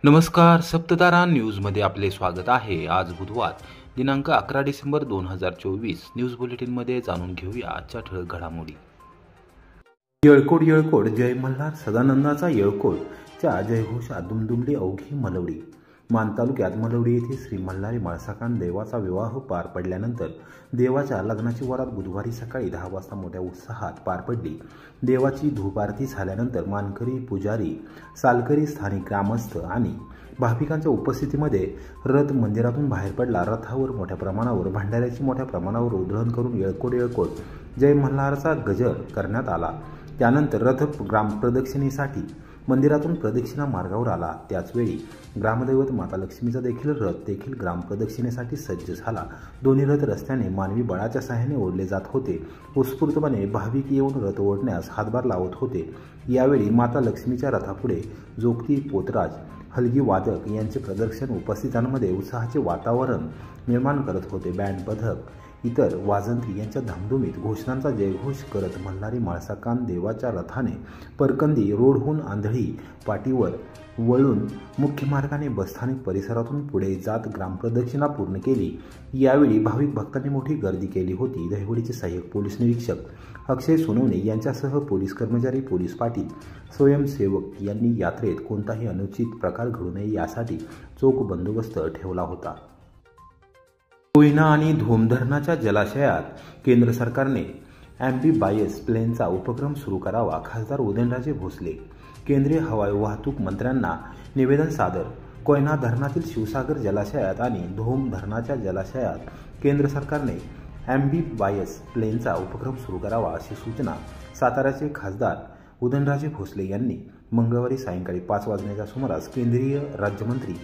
नमस्कार, सप्ततारा न्यूजमध्ये आपले स्वागत आहे। आज बुधवार दिनांक 11 डिसेंबर 2024 न्यूज बुलेटिनमध्ये जाणून घेऊया आजच्या ठळक घडामोडी। येळकोट येळकोट जय मल्हार सदानंदाचा येळकोटच्या जयघोषात दुमदुमली अवघी मलवडी। मान तालुक्यात मलवडी येथे श्री मल्हारी माळसाकांड देवाचा विवाह पार पडल्यानंतर देवाच्या लग्नाची वरात बुधवारी सकाळी 10 वाजता मोठ्या उत्साहात पार पडली। देवाची धूप आरती झाल्यानंतर मानकरी, पुजारी, सालकरी, स्थानिक ग्रामस्थ आणि भाविकांच्या उपस्थितीमध्ये रथ मंदिरातून बाहेर पडला। रथावर मोठ्या प्रमाणावर भंडाऱ्याची मोठ्या प्रमाणावर उधळण करून येळकोट येळकोट जय मल्हारचा गजर करण्यात आला। त्यानंतर रथ ग्रामप्रदक्षिणेसाठी मंदिरातून प्रदक्षिणा मार्गावर आला। त्याचवेळी ग्रामदैवत माता लक्ष्मीचा रथ देखील ग्रामप्रदक्षिणेसाठी सज्ज झाला। दोन्ही रथ रस्त्याने मानवी बळाच्या सहाय्याने ओढले जात होते। उत्स्फूर्तपणे भाविक येऊन रथ ओढण्यास हातभार लावत होते। यावेळी माता लक्ष्मीच्या रथापुढे जोगती, पोतराज, हलगी वादक यांचे प्रदर्शन उपस्थितांमध्ये उत्साहाचे वातावरण निर्माण करत होते। बँड, पथक, इतर वाजंत्री यांच्या धामधुमीत घोषणांचा जयघोष करत मल्हारी माळसाकांड देवाच्या रथाने परकंदी रोडहून आंधळी पाटीवर वळून मुख्य मार्गाने बसस्थानक परिसरातून पुढे जात ग्रामप्रदक्षिणा पूर्ण केली। यावेळी भाविक भक्तांनी मोठी गर्दी केली होती। दहिवडीचे सहाय्यक पोलीस निरीक्षक अक्षय सोनवणे यांच्यासह पोलीस कर्मचारी, पोलीस पाटील, स्वयंसेवक यांनी यात्रेत कोणताही अनुचित प्रकार घडू नये यासाठी चोख बंदोबस्त ठेवला होता। कोयना आणि धोम धरणाच्या जलाशयात केंद्र सरकारने ॲम्फिबायस प्लेनचा उपक्रम सुरू करावा। खासदार उदयनराजे भोसले केंद्रीय हवाई वाहतूक मंत्र्यांना निवेदन सादर। कोयना धरणातील शिवसागर जलाशयात आणि धोम धरणाच्या जलाशयात केंद्र सरकारने ॲम्फिबायस प्लेनचा उपक्रम सुरू करावा अशी सूचना साताऱ्याचे खासदार उदयनराजे भोसले यांनी मंगळवारी सायंकाळी 5 वाजण्याच्या सुमारास केंद्रीय राज्यमंत्री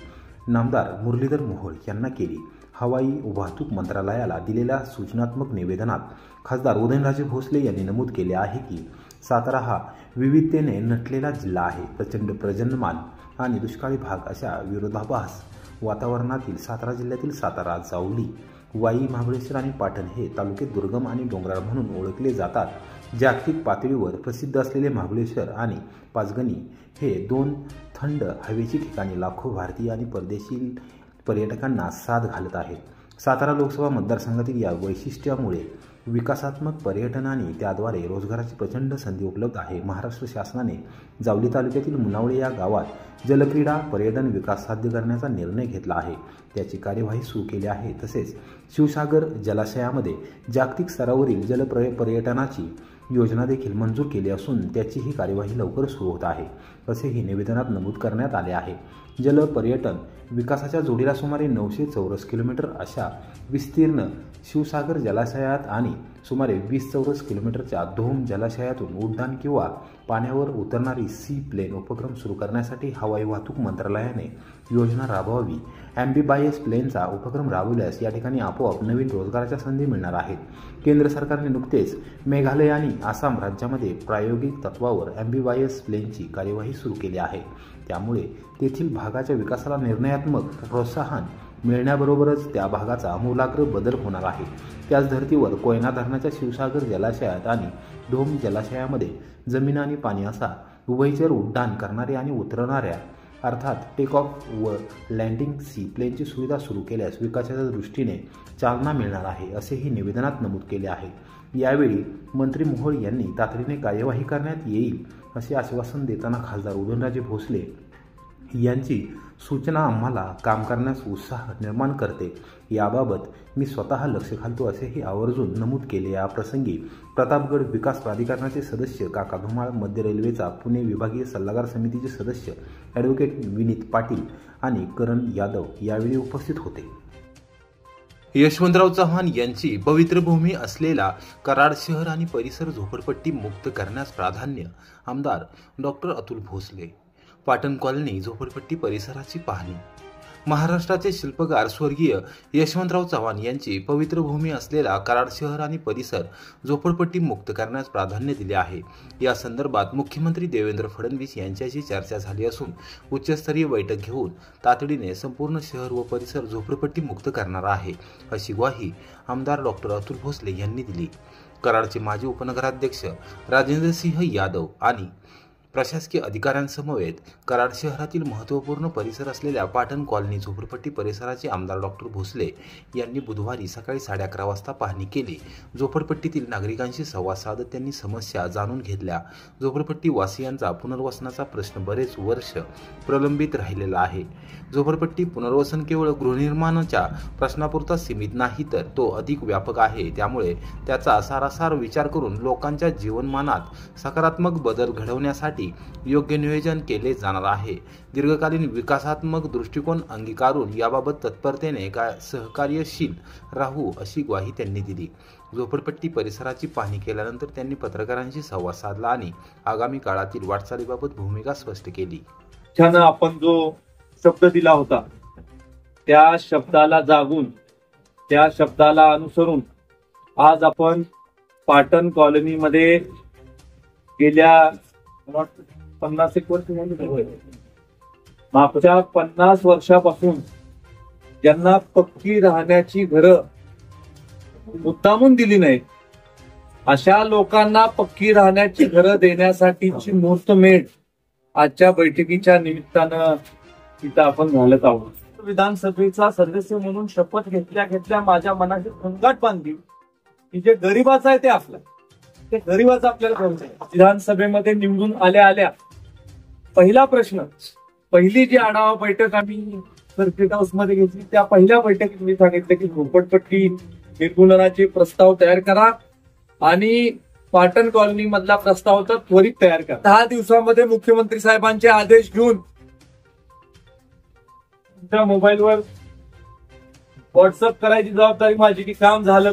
नामदार मुरलीधर मोहोळ यांना केली। हवाई वाहतूक मंत्रालयाला दिलेल्या सूचनात्मक निवेदनात खासदार उदयनराजे भोसले यांनी नमूद केले आहे की सातारा हा विविधतेने नटलेला जिल्हा आहे। प्रचंड पर्जन्यमान आणि दुष्काळी भाग अशा विरोधाभास वातावरणातील सातारा जिल्ह्यातील सातारा, जावली, वाई, महाबळेश्वर आणि पाटण हे तालुके दुर्गम आणि डोंगराळ म्हणून ओळखले जातात। जागतिक पातळीवर प्रसिद्ध असलेले महाबळेश्वर आणि पाचगणी हे 2 थंड हवेची ठिकाणी लाखो भारतीय आणि परदेशी पर्यटकांना साथ घालत आहेत। सातारा लोकसभा मतदारसंघातील या वैशिष्ट्यामुळे विकासात्मक पर्यटन आणि त्याद्वारे रोजगाराची प्रचंड संधी उपलब्ध आहे। महाराष्ट्र शासनाने जावली तालुक्यातील मुनावळे या गावात जलक्रीडा पर्यटन विकास साध्य करण्याचा निर्णय घेतला आहे। त्याची कार्यवाही सुरू केली आहे। तसेच शिवसागर जलाशयामध्ये जागतिक स्तरावरील पर्यटनाची योजना देखील मंजूर केली असून त्याचीही कार्यवाही लवकर सुरू होत आहे असेही निवेदनात नमूद करण्यात आले आहे। जल पर्यटन विकासाच्या जोडीला सुमारे 900 चौरस किलोमीटर अशा विस्तीर्ण शिवसागर जलाशयात आणि सुमारे 20 चौरस किलोमीटरच्या धोम जलाशयातून उड्डाण किंवा पाण्यावर उतरणारी सी प्लेन उपक्रम सुरू करण्यासाठी हवाई वाहतूक मंत्रालयाने योजना राबवावी। ॲम्फिबायस प्लेनचा उपक्रम राबवल्यास या ठिकाणी आपोआप नवीन रोजगाराच्या संधी मिळणार आहेत। केंद्र सरकारने नुकतेच मेघालय आणि आसाम राज्यामध्ये प्रायोगिक तत्वावर ॲम्फिबायस प्लेनची कार्यवाही सुरू केली आहे। त्यामुळे तेथील भागाच्या विकासाला निर्णयात्मक प्रोत्साहन मिळण्याबरोबरच त्या भागाचा आमूलाग्र बदल होणार आहे। त्याच धर्तीवर कोयना धरणाच्या शिवसागर जलाशयात आणि धोम जलाशयामध्ये जमीन आणि पाणी असा उभयचर उड्डाण करणारे आणि उतरणाऱ्या अर्थात टेक ऑफ व लँडिंग सी प्लेनची सुविधा सुरू केल्यास विकासाच्या दृष्टीने चालना मिळणार आहे असेही निवेदनात नमूद केले आहे। यावेळी मंत्री मोहोळ यांनी तातडीने कार्यवाही करण्यात येईल असे आश्वासन देताना खासदार उदयनराजे भोसले यांची सूचना आम्हाला काम करण्यास उत्साह निर्माण करते। याबाबत मी स्वतः लक्ष घालतो असेही आवर्जून नमूद केले। या प्रसंगी प्रतापगड विकास प्राधिकरणाचे सदस्य काका धुमाळ, मध्य रेल्वेचा पुणे विभागीय सल्लागार समितीचे सदस्य ॲडव्होकेट विनीत पाटील आणि करण यादव यावेळी उपस्थित होते। यशवंतराव चव्हाण यांची पवित्र भूमी असलेला कराड शहर आणि परिसर झोपडपट्टी मुक्त करण्यास प्राधान्य। आमदार डॉक्टर अतुल भोसले पाटण कॉलनी झोपडपट्टी परिसराची पाहणी। महाराष्ट्राचे शिल्पकार स्वर्गीय यशवंतराव चव्हाण यांची पवित्र भूमी असलेला कराड शहर आणि परिसर झोपडपट्टी मुक्त करण्यास प्राधान्य दिले आहे। या संदर्भात मुख्यमंत्री देवेंद्र फडणवीस यांच्याशी चर्चा झाली असून उच्चस्तरीय बैठक घेऊन तातडीने संपूर्ण शहर व परिसर झोपडपट्टी मुक्त करणार आहे अशी ग्वाही आमदार डॉक्टर अतुल भोसले यांनी दिली। कराडचे माजी उपनगराध्यक्ष राजेंद्र सिंह यादव आणि प्रशासकीय अधिकाऱ्यांसमवेत कराड शहरातील महत्त्वपूर्ण परिसर असलेल्या पाटण कॉलनी झोपडपट्टी परिसराचे आमदार डॉक्टर भोसले यांनी बुधवारी सकाळी 11:30 वाजता पाहणी केली। झोपडपट्टीतील नागरिकांशी संवाद साधत त्यांनी समस्या जाणून घेतल्या। झोपडपट्टी वासियांचा पुनर्वसनाचा प्रश्न बरेच वर्ष प्रलंबित राहिलेला आहे। झोपडपट्टी पुनर्वसन केवळ गृहनिर्माणाच्या प्रश्नापुरता सीमित नाही, तर तो अधिक व्यापक आहे। त्यामुळे त्याचा सारासार विचार करून लोकांच्या जीवनमानात सकारात्मक बदल घडवण्यासाठी योग्य नियोजन केले जाणार आहे। दीर्घकालीन विकासात्मक दृष्टिकोन अंगीकारून याबाबत तत्परतेने सहकार्यशील राहू अशी ग्वाही त्यांनी दिली। झोपडपट्टी परिसराची पाहणी केल्यानंतर त्यांनी पत्रकारांशी संवाद साधला आणि आगामी काळातील वाटचालीबाबत भूमिका स्पष्ट केली। आपण जो शब्द दिला होता त्या शब्दाला जागून, त्या शब्दाला अनुसरून आज आपण पाटण कॉलनीमध्ये गेल्या 50 वर्ष मागच्या 50 वर्षापासून ज्यांना पक्की राहण्याची घरं मुद्दामून दिली नाहीत, अशा लोकांना पक्की राहण्याची घरं देण्यासाठीची मुहूर्तमेढ आजच्या बैठकीच्या निमित्तानं तिथं आपण घालत आहोत। विधानसभेचा सदस्य म्हणून शपथ घेतल्या माझ्या मनाची खंगाट बांधली की जे गरीबाचं आहे ते आपलं, ते गरीबाचं आपल्याला कळतंय। विधानसभेमध्ये निवडून आल्या पहिला प्रश्न, पहिली जी आढावा बैठक आम्ही सर्किट हाऊस मध्ये घेतली, त्या पहिल्या बैठकीत मी सांगितलं की झोपडपट्टी निर्मूलनाचे प्रस्ताव तयार करा आणि पाटण कॉलनी मधला प्रस्ताव तर त्वरित तयार करा। 10 दिवसांमध्ये मुख्यमंत्री साहेबांचे आदेश घेऊन तुमच्या मोबाईलवर व्हॉट्सअप करायची जबाबदारी माझी की काम झालं।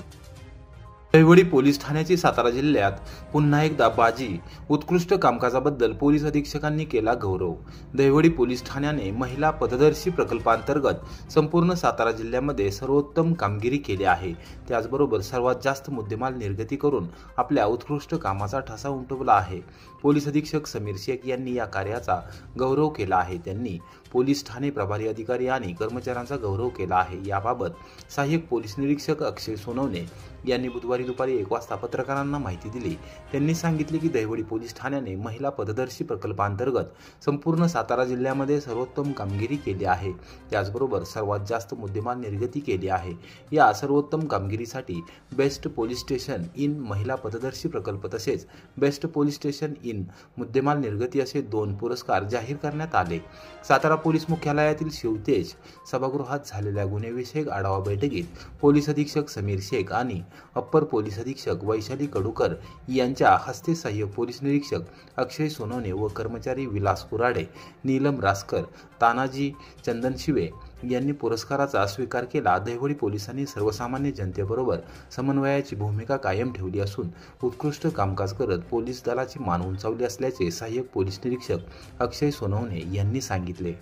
दहिवडी पोलीस ठाण्याची सातारा जिल्ह्यात पुन्हा एकदा बाजी, उत्कृष्ट कामकाजाबद्दल पोलीस अधीक्षकांनी केला गौरव। दहिवडी पोलीस ठाण्याने महिला पथदर्शी प्रकल्पांतर्गत संपूर्ण सातारा जिल्ह्यामध्ये सर्वोत्तम कामगिरी केली आहे। त्याचबरोबर सर्वात जास्त मुद्देमाल निर्गती करून आपल्या उत्कृष्ट कामाचा ठसा उमटवला आहे। पोलीस अधीक्षक समीर शेख यांनी या कार्याचा गौरव केला आहे। त्यांनी पोलीस ठाणे प्रभारी अधिकारी आणि कर्मचाऱ्यांचा गौरव केला आहे। याबाबत सहाय्यक पोलीस निरीक्षक अक्षय सोनवणे यांनी बुधवारी दुपारी 1 वाजता पत्रकारांना माहिती दिली। त्यांनी सांगितले की दहिवडी पोलीस ठाण्याने महिला पथदर्शी प्रकल्पांतर्गत संपूर्ण सातारा जिल्ह्यामध्ये सर्वोत्तम कामगिरी केली आहे। त्याचबरोबर सर्वात जास्त मुद्देमाल निर्गती केली आहे। या सर्वोत्तम कामगिरीसाठी बेस्ट पोलीस स्टेशन इन महिला पथदर्शी प्रकल्प तसेच बेस्ट पोलीस स्टेशन इन मुद्देमाल निर्गती असे 2 पुरस्कार जाहीर करण्यात आले। सातारा पोलीस मुख्यालयातील शिवतेज सभागृहात झालेल्या गुन्हेविषयक आढावा बैठकीत पोलीस अधीक्षक समीर शेख आणि अप्पर पोलीस अधीक्षक वैशाली कडूकर यांच्या हस्ते सहाय्यक पोलीस निरीक्षक अक्षय सोनवणे व कर्मचारी विलास कुराडे, नीलम रासकर, तानाजी चंदनशिवे यांनी पुरस्काराचा स्वीकार केला। दहिवडी पोलिसांनी सर्वसामान्य जनतेबरोबर समन्वयाची भूमिका कायम ठेवली असून उत्कृष्ट कामकाज करत पोलीस दलाची मान उंचावली असल्याचे सहाय्यक पोलीस निरीक्षक अक्षय सोनवणे यांनी सांगितले।